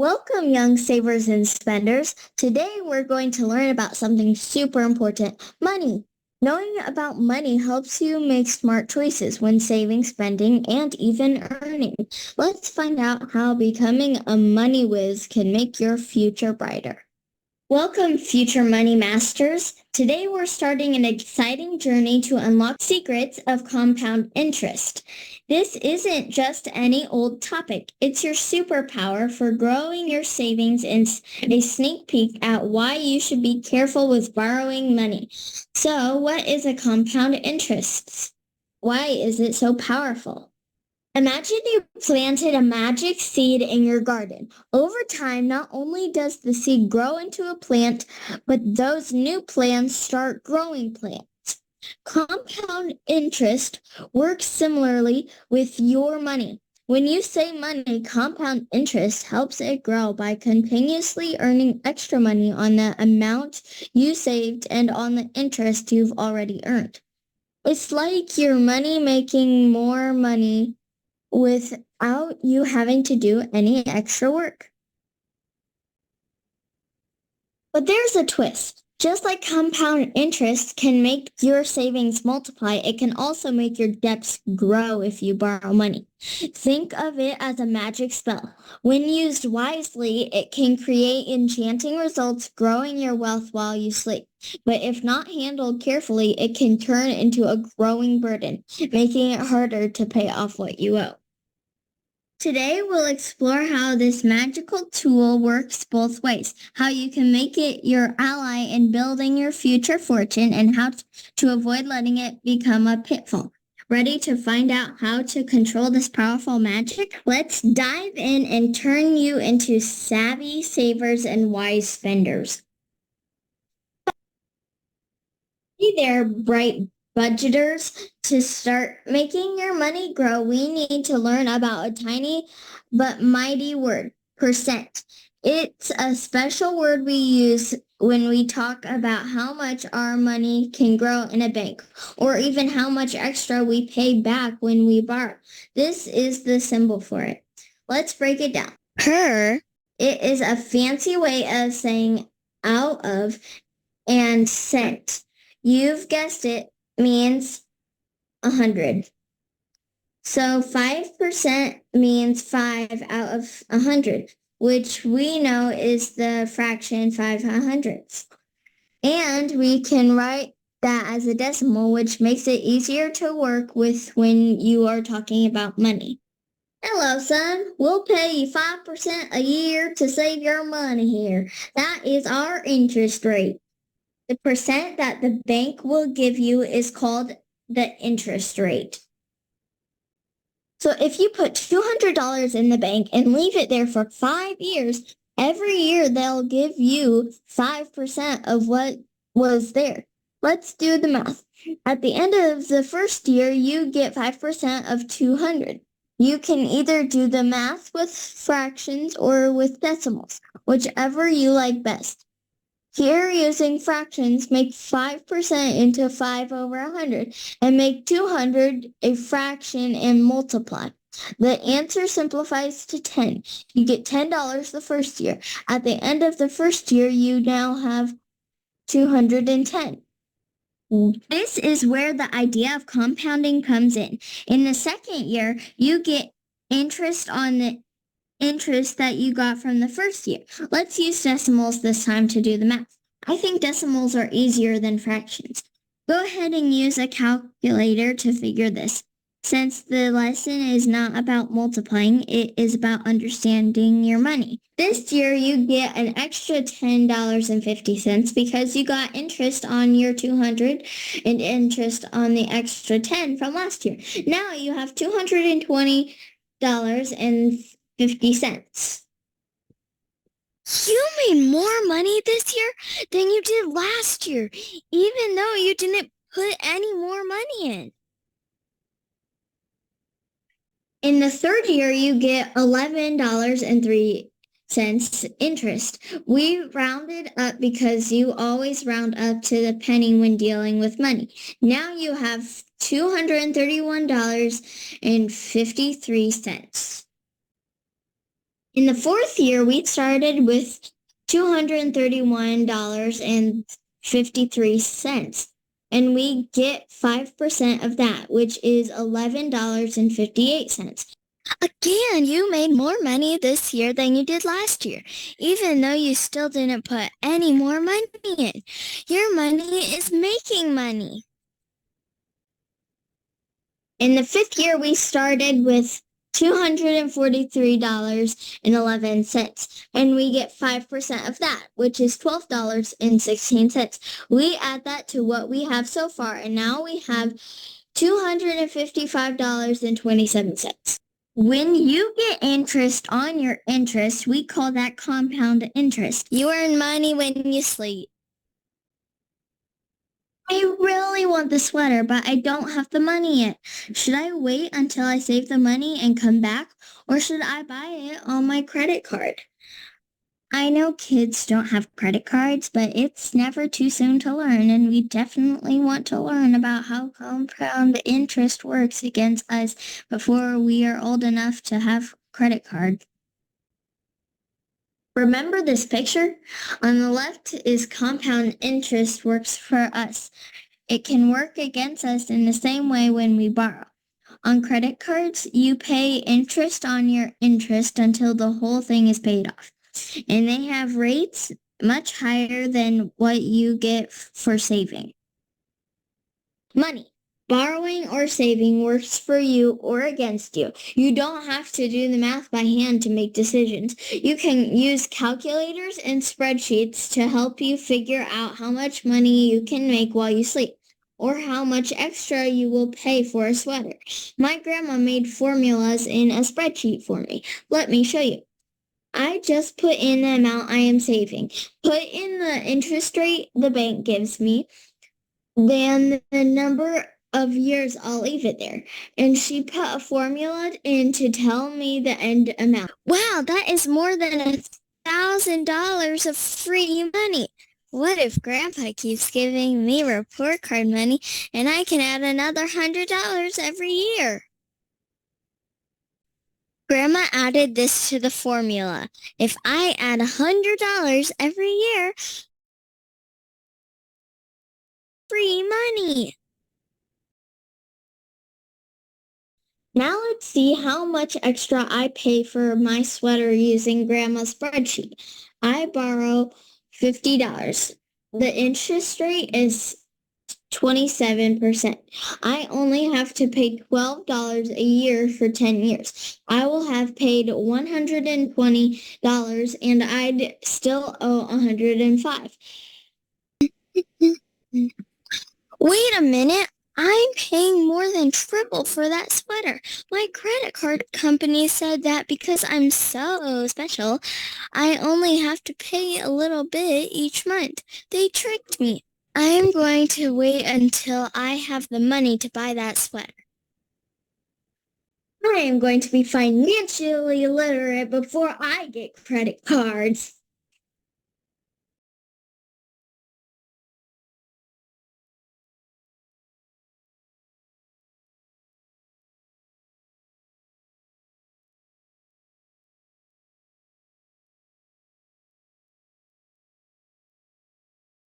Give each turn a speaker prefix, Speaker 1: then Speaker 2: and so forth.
Speaker 1: Welcome, young savers and spenders. Today we're going to learn about something super important, money. Knowing about money helps you make smart choices when saving, spending, and even earning. Let's find out how becoming a money whiz can make your future brighter. Welcome, future money masters. Today we're starting an exciting journey to unlock secrets of compound interest. This isn't just any old topic. It's your superpower for growing your savings and a sneak peek at why you should be careful with borrowing money. So, what is a compound interest? Why is it so powerful? Imagine you planted a magic seed in your garden. Over time, not only does the seed grow into a plant, but those new plants start growing plants. Compound interest works similarly with your money. When you save money, compound interest helps it grow by continuously earning extra money on the amount you saved and on the interest you've already earned. It's like your money making more money without you having to do any extra work. But there's a twist. Just like compound interest can make your savings multiply, it can also make your debts grow if you borrow money. Think of it as a magic spell. When used wisely, it can create enchanting results, growing your wealth while you sleep. But if not handled carefully, it can turn into a growing burden, making it harder to pay off what you owe. Today, we'll explore how this magical tool works both ways, how you can make it your ally in building your future fortune, and how to avoid letting it become a pitfall. Ready to find out how to control this powerful magic? Let's dive in and turn you into savvy savers and wise spenders. Hey there, bright budgeters. To start making your money grow, we need to learn about a tiny but mighty word, percent. It's a special word we use when we talk about how much our money can grow in a bank, or even how much extra we pay back when we borrow. This is the symbol for it. Let's break it down. Per, it is a fancy way of saying out of, and cent. You've guessed it, means 100. So 5% means 5 out of 100, which we know is the fraction 5/100ths. And we can write that as a decimal, which makes it easier to work with when you are talking about money. Hello, son. We'll pay you 5% a year to save your money here. That is our interest rate. The percent that the bank will give you is called the interest rate. So if you put $200 in the bank and leave it there for 5 years, every year they'll give you 5% of what was there. Let's do the math. At the end of the first year, you get 5% of 200. You can either do the math with fractions or with decimals, whichever you like best. Here, using fractions, make 5% into 5 over 100 and make 200 a fraction and multiply. The answer simplifies to 10. You get $10 the first year. At the end of the first year, you now have 210. This is where the idea of compounding comes in. In the second year, you get interest on the interest that you got from the first year. Let's use decimals this time to do the math. I think decimals are easier than fractions. Go ahead and use a calculator to figure this. Since the lesson is not about multiplying, it is about understanding your money. This year you get an extra $10.50 because you got interest on your 200 and interest on the extra 10 from last year. Now you have $220.50.
Speaker 2: You made more money this year than you did last year, even though you didn't put any more money in.
Speaker 1: In the third year, you get $11.03 interest. We rounded up because you always round up to the penny when dealing with money. Now you have $231.53. In the fourth year, we started with $231.53, and we get 5% of that, which is $11.58.
Speaker 2: Again, you made more money this year than you did last year, even though you still didn't put any more money in. Your money is making money.
Speaker 1: In the fifth year, we started with $243.11, and we get 5% of that, which is $12.16. We add that to what we have so far, and now we have $255.27. When you get interest on your interest, we call that compound interest.
Speaker 2: You earn money when you sleep.
Speaker 1: I really want the sweater, but I don't have the money yet. Should I wait until I save the money and come back, or should I buy it on my credit card? I know kids don't have credit cards, but it's never too soon to learn, and we definitely want to learn about how compound interest works against us before we are old enough to have credit cards. Remember this picture? On the left is compound interest works for us. It can work against us in the same way when we borrow. On credit cards, you pay interest on your interest until the whole thing is paid off. And they have rates much higher than what you get for saving. Money. Borrowing or saving works for you or against you. You don't have to do the math by hand to make decisions. You can use calculators and spreadsheets to help you figure out how much money you can make while you sleep, or how much extra you will pay for a sweater. My grandma made formulas in a spreadsheet for me. Let me show you. I just put in the amount I am saving, put in the interest rate the bank gives me, then the number of years I'll leave it there. And she put a formula in to tell me the end amount.
Speaker 2: Wow, that is more than $1,000 of free money. What if Grandpa keeps giving me report card money and I can add another $100 every year? Grandma added this to the formula. If I add $100 every year, free money.
Speaker 1: Now let's see how much extra I pay for my sweater using Grandma's spreadsheet. I borrow $50. The interest rate is 27%. I only have to pay $12 a year for 10 years. I will have paid $120 and I'd still owe $105.
Speaker 2: Wait a minute. I'm paying more than triple for that sweater. My credit card company said that because I'm so special, I only have to pay a little bit each month. They tricked me. I am going to wait until I have the money to buy that sweater.
Speaker 1: I am going to be financially literate before I get credit cards.